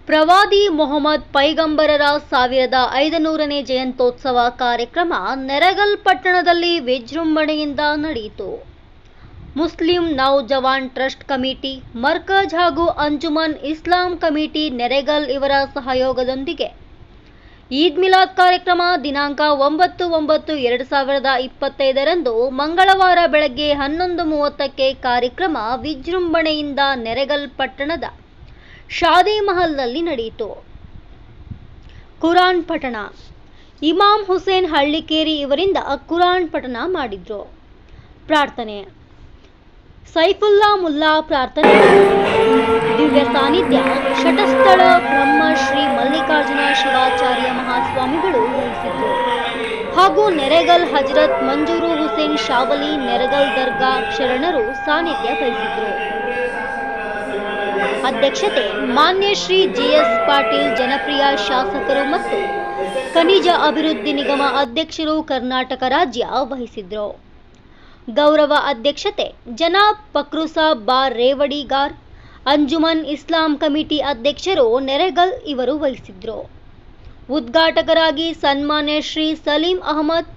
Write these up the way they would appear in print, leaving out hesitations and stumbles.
ಪ್ರವಾದಿ ಮೊಹಮ್ಮದ್ ಪೈಗಂಬರರ 1500ನೇ ಜಯಂತ್ಯೋತ್ಸವ ಕಾರ್ಯಕ್ರಮ ನೆರಗಲ್ ಪಟ್ಟಣದಲ್ಲಿ ವಿಜೃಂಭಣೆಯಿಂದ ನಡೆಯಿತು. Muslim Naujawan trust committee, Markaz ಹಾಗೂ ಅಂಜುಮನ್ ಇಸ್ಲಾಂ ಕಮಿಟಿ ನೆರೆಗಲ್ ಇವರ ಸಹಯೋಗದೊಂದಿಗೆ ಈದ್ ಮಿಲಾದ್ ಕಾರ್ಯಕ್ರಮ ದಿನಾಂಕ 9/9/2025 ಮಂಗಳವಾರ ಬೆಳಗ್ಗೆ 11:30ಕ್ಕೆ ಕಾರ್ಯಕ್ರಮ ವಿಜೃಂಭಣೆಯಿಂದ ನೆರೆಗಲ್ ಪಟ್ಟಣದ ಶಾದಿ ಮಹಲ್ನಲ್ಲಿ ನಡೆಯಿತು. ಕುರಾನ್ ಪಠಣ ಇಮಾಮ್ ಹುಸೇನ್ ಹಳ್ಳಿಕೇರಿ ಇವರಿಂದ ಕುರಾನ್ ಪಠಣ ಮಾಡಿದ್ರು. ಪ್ರಾರ್ಥನೆ ಸೈಫುಲ್ಲಾ ಮುಲ್ಲಾ ಪ್ರಾರ್ಥನೆ. ದಿವ್ಯ ಸಾನ್ನಿಧ್ಯ ಶಟಸ್ಥಳ ಬ್ರಹ್ಮ ಶ್ರೀ ಮಲ್ಲಿಕಾರ್ಜುನ ಶಿವಾಚಾರ್ಯ ಮಹಾಸ್ವಾಮಿಗಳು ವಹಿಸಿದ್ರು ಹಾಗೂ ನೆರೆಗಲ್ ಹಜರತ್ ಮಂಜೂರು ಹುಸೇನ್ ಶಾವಲಿ ನೆರೆಗಲ್ ದರ್ಗಾ ಶರಣರು ಸಾನ್ನಿಧ್ಯ ವಹಿಸಿದ್ರು. ಅಧ್ಯಕ್ಷತೆ ಮಾನ್ಯ ಶ್ರೀ ಜೆಎಸ್ ಪಾಟೀಲ್ ಜನಪ್ರಿಯ ಶಾಸಕರು ಮತ್ತು ಖನಿಜ ಅಭಿವೃದ್ಧಿ ನಿಗಮ ಅಧ್ಯಕ್ಷರು ಕರ್ನಾಟಕ ರಾಜ್ಯ ವಹಿಸಿದ್ರು. ಗೌರವ ಅಧ್ಯಕ್ಷತೆ ಜನಾಬ್ ಫಕ್ರುಸಾಬ್ ಬಾರ್ ರೇವಡಿಗಾರ್ ಅಂಜುಮನ್ ಇಸ್ಲಾಂ ಕಮಿಟಿ ಅಧ್ಯಕ್ಷರು ನೆರೆಗಲ್ ಇವರು ವಹಿಸಿದ್ರು. ಉದ್ಘಾಟಕರಾಗಿ ಸನ್ಮಾನ್ಯ ಶ್ರೀ ಸಲೀಂ ಅಹಮದ್,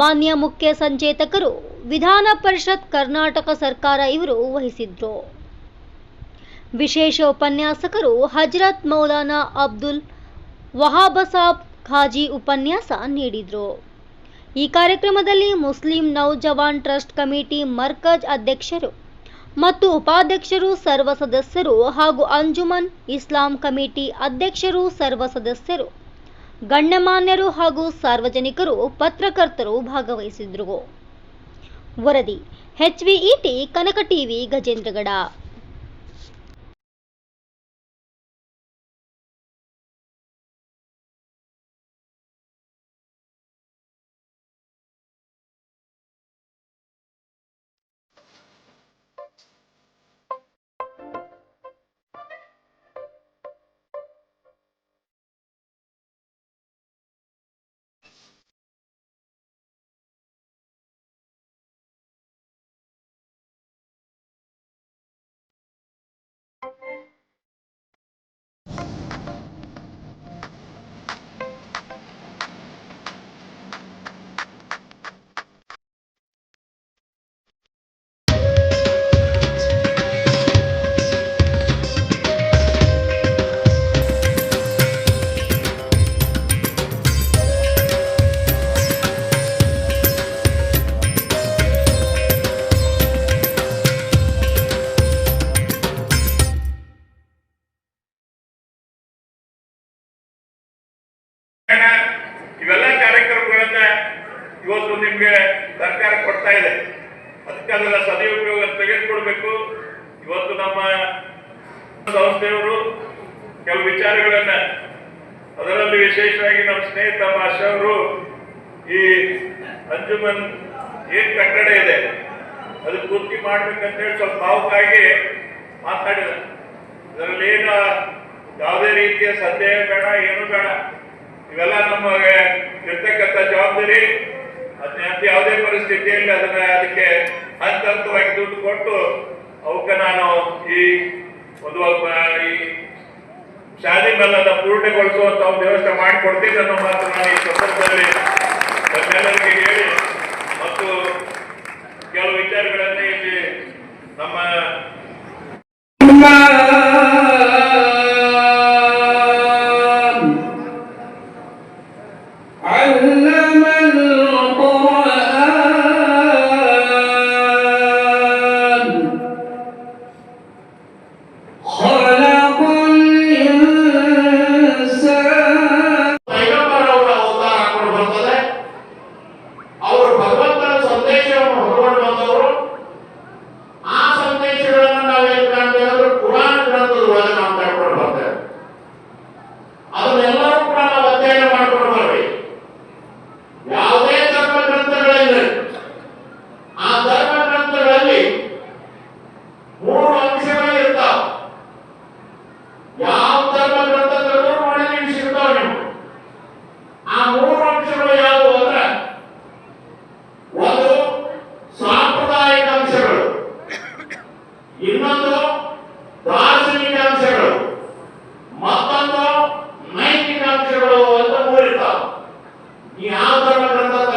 ಮಾನ್ಯ ಮುಖ್ಯ ಸಂಚೇತಕರು ವಿಧಾನ ಪರಿಷತ್ ಕರ್ನಾಟಕ ಸರ್ಕಾರ ಇವರು ವಹಿಸಿದ್ರು. ವಿಶೇಷ ಉಪನ್ಯಾಸಕರು ಹಜರತ್ ಮೌಲಾನಾ ಅಬ್ದುಲ್ ವಹಾಬಸಾಬ್ ಖಾಜಿ ಉಪನ್ಯಾಸ ನೀಡಿದರು. ಈ ಕಾರ್ಯಕ್ರಮದಲ್ಲಿ Muslim Naujawan trust committee Markaz ಅಧ್ಯಕ್ಷರು ಮತ್ತು ಉಪಾಧ್ಯಕ್ಷರು, ಸರ್ವ ಸದಸ್ಯರು ಹಾಗೂ ಅಂಜುಮನ್ ಇಸ್ಲಾಂ ಕಮಿಟಿ ಅಧ್ಯಕ್ಷರು, ಸರ್ವ ಸದಸ್ಯರು, ಗಣ್ಯಮಾನ್ಯರು ಹಾಗೂ ಸಾರ್ವಜನಿಕರು, ಪತ್ರಕರ್ತರು ಭಾಗವಹಿಸಿದ್ರು. ವರದಿ HVET ಕನಕ ಟಿವಿ ಗಜೇಂದ್ರಗಡ. ಇವೆಲ್ಲ ಕಾರ್ಯಕ್ರಮಗಳನ್ನ ಇವತ್ತು ನಿಮ್ಗೆ ಸರ್ಕಾರ ಕೊಡ್ತಾ ಇದೆ. ಅದಕ್ಕೆ ಅದರ ಸದುಪಯೋಗ ತೆಗೆದುಕೊಳ್ಬೇಕು. ಇವತ್ತು ನಮ್ಮ ಸಂಸ್ಥೆಯವರು ಕೆಲವು ವಿಚಾರಗಳನ್ನ, ಅದರಲ್ಲಿ ವಿಶೇಷವಾಗಿ ನಮ್ಮ ಸ್ನೇಹಿತ ಭಾಷಾ ಅವರು ಈ ಅಂಜುಮನ್ ಏನ್ ಕಟ್ಟಡ ಇದೆ ಅದು ಪೂರ್ತಿ ಮಾಡ್ಬೇಕಂತ ಹೇಳಿ ಸ್ವಲ್ಪ ಭಾವುಕಾಗಿ ಮಾತಾಡಿದ. ಅದರಲ್ಲಿ ಏನು ಯಾವುದೇ ರೀತಿಯ ಸಂದೇಹ ಬೇಡ, ಏನು ಬೇಡ. ಇವೆಲ್ಲ ನಮಗೆ ಇರ್ತಕ್ಕಂಥ ಜವಾಬ್ದಾರಿ. ಅದನ್ನ ಯಾವುದೇ ಪರಿಸ್ಥಿತಿಯಲ್ಲಿ ಅದಕ್ಕೆ ಹಂತವಾಗಿ ದುಡ್ಡು ಕೊಟ್ಟು ಅವಕ್ಕೆ ನಾನು ಈ ಶಾದಿ ಮಲ್ಲದ ಪೂರ್ಣಗೊಳಿಸುವಂತ ಒಂದು ವ್ಯವಸ್ಥೆ ಮಾಡಿಕೊಡ್ತೀನಿ ಅನ್ನೋ ಮಾತು ನಾನು ಈ ಸಂದರ್ಭದಲ್ಲಿ ತಮ್ಮೆಲ್ಲರಿಗೆ ಹೇಳಿ ಮತ್ತು ಕೆಲವು ವಿಚಾರಗಳನ್ನೇ ಇಲ್ಲಿ ನಮ್ಮ ಇನ್ನೊಂದು